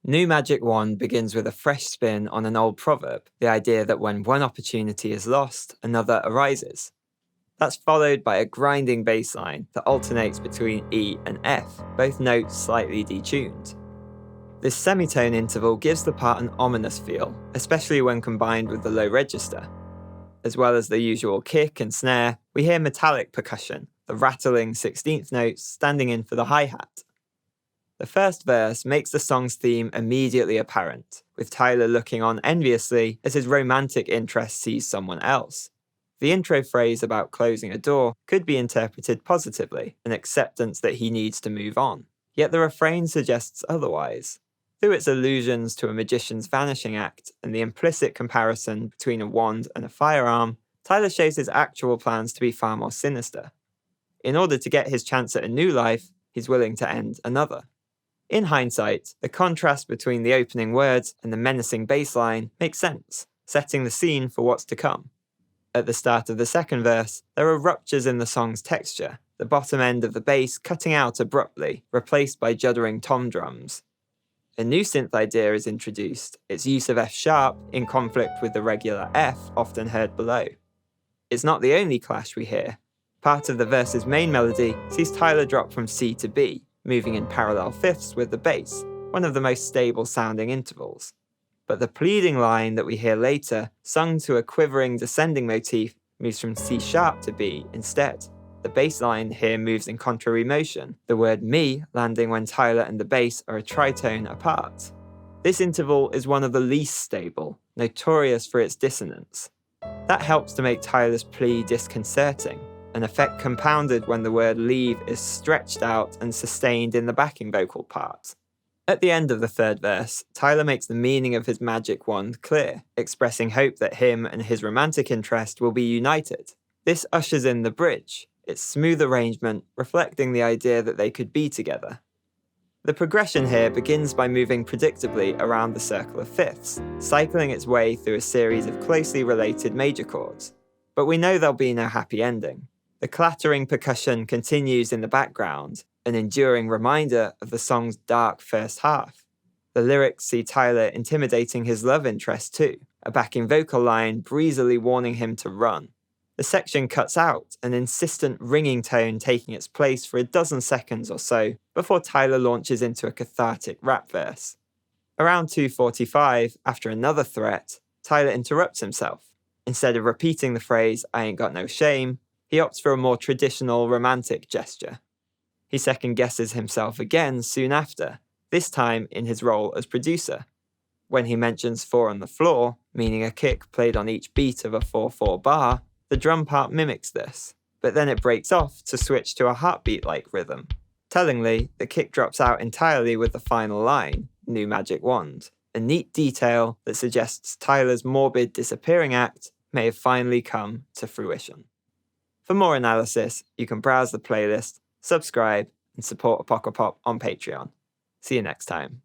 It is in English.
New Magic Wand begins with a fresh spin on an old proverb, the idea that when one opportunity is lost, another arises. That's followed by a grinding bass line that alternates between E and F, both notes slightly detuned. This semitone interval gives the part an ominous feel, especially when combined with the low register. As well as the usual kick and snare, we hear metallic percussion, the rattling 16th notes standing in for the hi-hat. The first verse makes the song's theme immediately apparent, with Tyler looking on enviously as his romantic interest sees someone else. The intro phrase about closing a door could be interpreted positively, an acceptance that he needs to move on. Yet the refrain suggests otherwise. Through its allusions to a magician's vanishing act and the implicit comparison between a wand and a firearm, Tyler shows his actual plans to be far more sinister. In order to get his chance at a new life, he's willing to end another. In hindsight, the contrast between the opening words and the menacing bass line makes sense, setting the scene for what's to come. At the start of the second verse, there are ruptures in the song's texture, the bottom end of the bass cutting out abruptly, replaced by juddering tom drums. A new synth idea is introduced, its use of F sharp in conflict with the regular F often heard below. It's not the only clash we hear. Part of the verse's main melody sees Tyler drop from C to B, moving in parallel fifths with the bass, one of the most stable sounding intervals. But the pleading line that we hear later, sung to a quivering descending motif, moves from C sharp to B instead. The bass line here moves in contrary motion, the word me landing when Tyler and the bass are a tritone apart. This interval is one of the least stable, notorious for its dissonance. That helps to make Tyler's plea disconcerting, an effect compounded when the word leave is stretched out and sustained in the backing vocal part. At the end of the third verse, Tyler makes the meaning of his magic wand clear, expressing hope that him and his romantic interest will be united. This ushers in the bridge, its smooth arrangement reflecting the idea that they could be together. The progression here begins by moving predictably around the circle of fifths, cycling its way through a series of closely related major chords. But we know there'll be no happy ending. The clattering percussion continues in the background, an enduring reminder of the song's dark first half. The lyrics see Tyler intimidating his love interest too, a backing vocal line breezily warning him to run. The section cuts out, an insistent ringing tone taking its place for a dozen seconds or so before Tyler launches into a cathartic rap verse. Around 2:45, after another threat, Tyler interrupts himself. Instead of repeating the phrase, "I ain't got no shame," he opts for a more traditional romantic gesture. He second-guesses himself again soon after, this time in his role as producer. When he mentions 4 on the floor, meaning a kick played on each beat of a 4/4 bar, the drum part mimics this, but then it breaks off to switch to a heartbeat-like rhythm. Tellingly, the kick drops out entirely with the final line, "New Magic Wand," a neat detail that suggests Tyler's morbid disappearing act may have finally come to fruition. For more analysis, you can browse the playlist, subscribe, and support Apocrypop on Patreon. See you next time.